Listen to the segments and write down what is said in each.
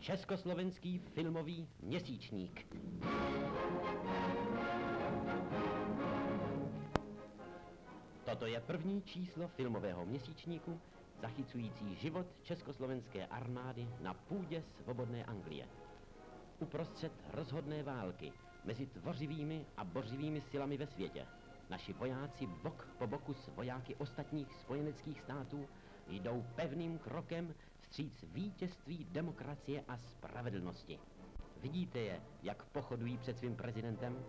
Československý filmový měsíčník. Toto je první číslo filmového měsíčníku, zachycující život československé armády na půdě svobodné Anglie. Uprostřed rozhodné války mezi tvořivými a bořivými silami ve světě naši vojáci bok po boku s vojáky ostatních spojeneckých států jdou pevným krokem vstříc vítězství demokracie a spravedlnosti. Vidíte je, jak pochodují před svým prezidentem?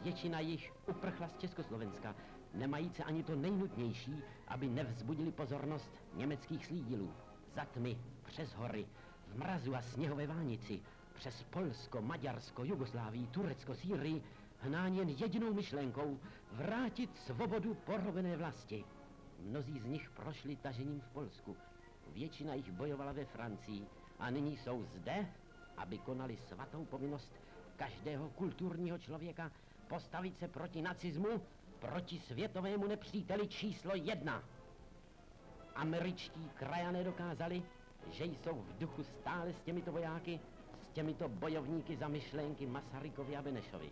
Většina jich uprchla z Československa, nemajíce ani to nejnutnější, aby nevzbudili pozornost německých slídilů. Za tmy, přes hory, v mrazu a sněhové vánici, přes Polsko, Maďarsko, Jugoslávii, Turecko, Sýrii, hnán jen jedinou myšlenkou vrátit svobodu porobené vlasti. Mnozí z nich prošli tažením v Polsku, většina jich bojovala ve Francii a nyní jsou zde, aby konali svatou povinnost každého kulturního člověka postavit se proti nacismu, proti světovému nepříteli číslo 1. Američtí krajané dokázali, že jsou v duchu stále s těmito vojáky, s těmito bojovníky za myšlenky Masarykovi a Benešovi.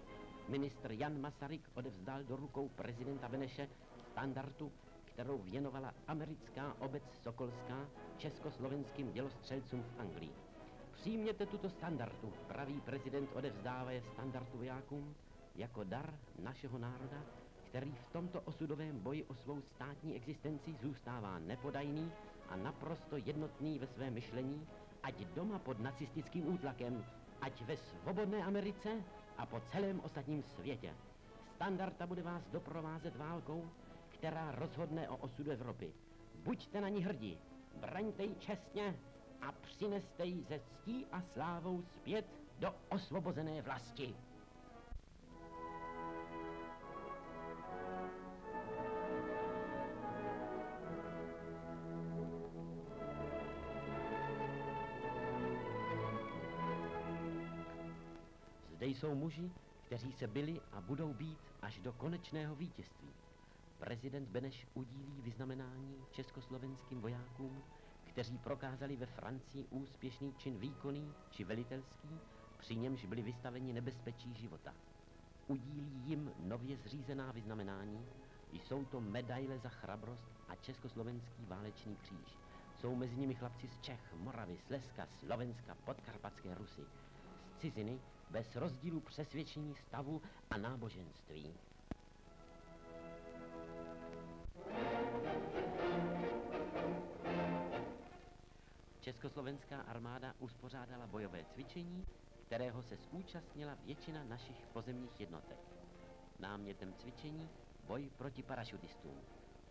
Ministr Jan Masaryk odevzdal do rukou prezidenta Beneše standardu, kterou věnovala americká obec Sokolská československým dělostřelcům v Anglii. Přijměte tuto standardu, pravý prezident odevzdává standardu vojákům, jako dar našeho národa, který v tomto osudovém boji o svou státní existenci zůstává nepodajný a naprosto jednotný ve svém myšlení, ať doma pod nacistickým útlakem, ať ve svobodné Americe a po celém ostatním světě. Standarda bude vás doprovázet válkou, která rozhodne o osudu Evropy. Buďte na ní hrdí, braňte ji čestně a přineste ji ze ctí a slávou zpět do osvobozené vlasti. Zde jsou muži, kteří se byli a budou být až do konečného vítězství. Prezident Beneš udílí vyznamenání československým vojákům, kteří prokázali ve Francii úspěšný čin výkonný či velitelský, při němž byli vystaveni nebezpečí života. Udílí jim nově zřízená vyznamenání, jsou to medaile za chrabrost a československý válečný kříž. Jsou mezi nimi chlapci z Čech, Moravy, Slezska, Slovenska, Podkarpatské Rusy, z ciziny, bez rozdílu přesvědčení, stavu a náboženství. Československá armáda uspořádala bojové cvičení, kterého se zúčastnila většina našich pozemních jednotek. Námětem cvičení boj proti parašutistům.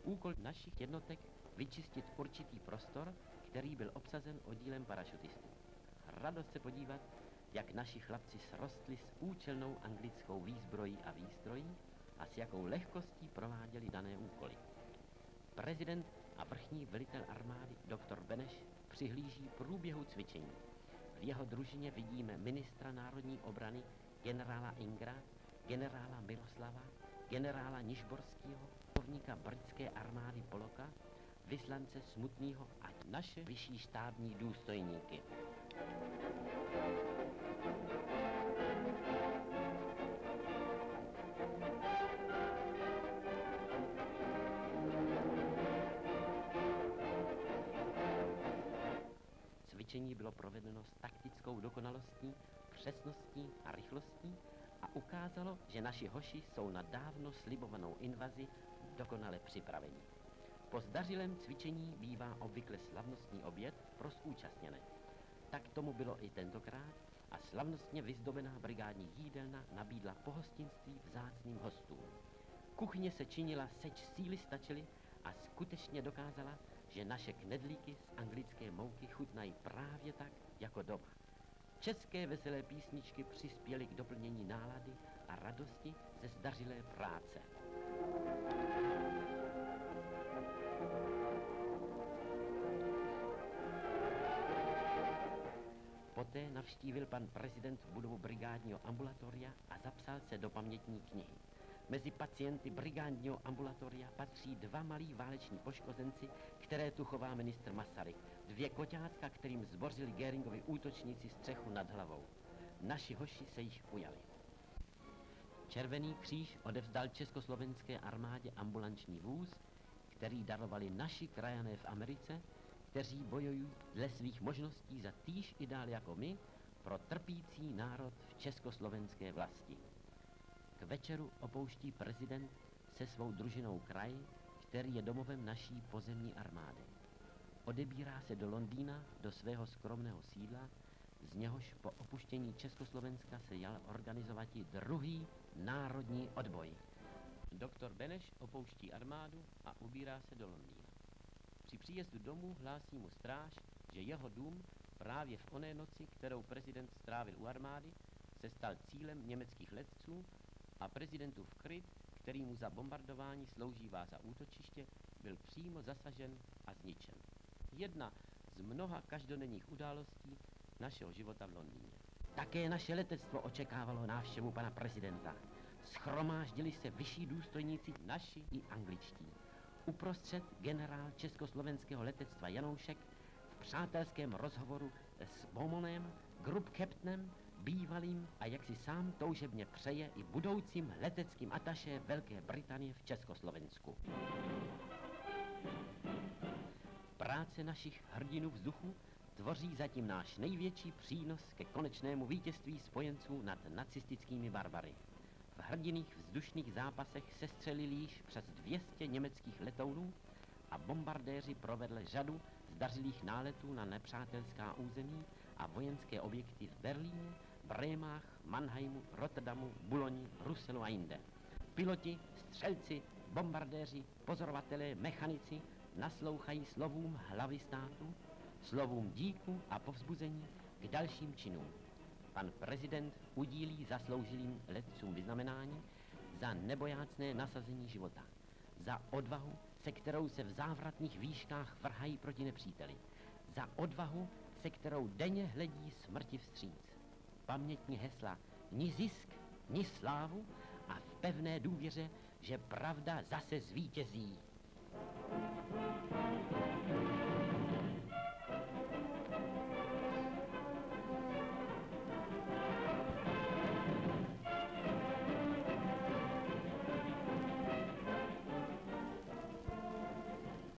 Úkol našich jednotek vyčistit určitý prostor, který byl obsazen oddílem parašutistů. Radost se podívat, jak naši chlapci srostli s účelnou anglickou výzbrojí a výstrojí a s jakou lehkostí prováděli dané úkoly. Prezident a vrchní velitel armády dr. Beneš přihlíží průběhu cvičení. V jeho družině vidíme ministra národní obrany generála Ingra, generála Miroslava, generála Nižborského, plukovníka britské armády Poloka, vyslance Smutného a naše vyšší štábní důstojníky. Cvičení bylo provedeno s taktickou dokonalostí, přesností a rychlostí a ukázalo, že naši hoši jsou na dávno slibovanou invazi dokonale připraveni. Po zdařilém cvičení bývá obvykle slavnostní oběd pro zúčastněné. Tak tomu bylo i tentokrát a slavnostně vyzdobená brigádní jídelna nabídla pohostinství vzácným hostům. Kuchyně se činila, seč síly stačily a skutečně dokázala, že naše knedlíky z anglické mouky chutnají právě tak, jako doma. České veselé písničky přispěly k doplnění nálady a radosti ze zdařilé práce. Poté navštívil pan prezident budovu brigádního ambulatoria a zapsal se do pamětní knihy. Mezi pacienty brigádního ambulatoria patří 2 malí váleční poškozenci, které tu chová ministr Masaryk. 2 koťátka, kterým zbořili Göringovi útočníci střechu nad hlavou. Naši hoši se jich ujali. Červený kříž odevzdal československé armádě ambulanční vůz, který darovali naši krajané v Americe, kteří bojují dle svých možností za týž ideál jako my pro trpící národ v československé vlasti. K večeru opouští prezident se svou družinou kraj, který je domovem naší pozemní armády. Odebírá se do Londýna, do svého skromného sídla, z něhož po opuštění Československa se jal organizovat druhý národní odboj. Doktor Beneš opouští armádu a ubírá se do Londýna. Při příjezdu domů hlásí mu stráž, že jeho dům právě v oné noci, kterou prezident strávil u armády, se stal cílem německých letců a prezidentův kryt, který mu za bombardování sloužívá za útočiště, byl přímo zasažen a zničen. Jedna z mnoha každodenních událostí našeho života v Londýně. Také naše letectvo očekávalo návštěvu pana prezidenta. Schromáždili se vyšší důstojníci naši i angličtí. Uprostřed generál československého letectva Janoušek v přátelském rozhovoru s Beaumontem, group captainem, bývalým a jak si sám toužebně přeje i budoucím leteckým ataše Velké Británie v Československu. Práce našich hrdinů vzduchu tvoří zatím náš největší přínos ke konečnému vítězství spojenců nad nacistickými barbary. V hrdinných vzdušných zápasech sestřelili již přes 200 německých letounů a bombardéři provedli řadu zdařilých náletů na nepřátelská území a vojenské objekty v Berlíně, Brémách, Mannheimu, Rotterdamu, Buloni, Bruselu a jinde. Piloti, střelci, bombardéři, pozorovatelé, mechanici naslouchají slovům hlavy státu, slovům díku a povzbuzení k dalším činům. Pan prezident udílí zasloužilým letcům vyznamenání za nebojácné nasazení života, za odvahu, se kterou se v závratných výškách vrhají proti nepříteli, za odvahu, se kterou denně hledí smrti vstříc. Pamětní hesla ni zisk, ni slávu a v pevné důvěře, že pravda zase zvítězí.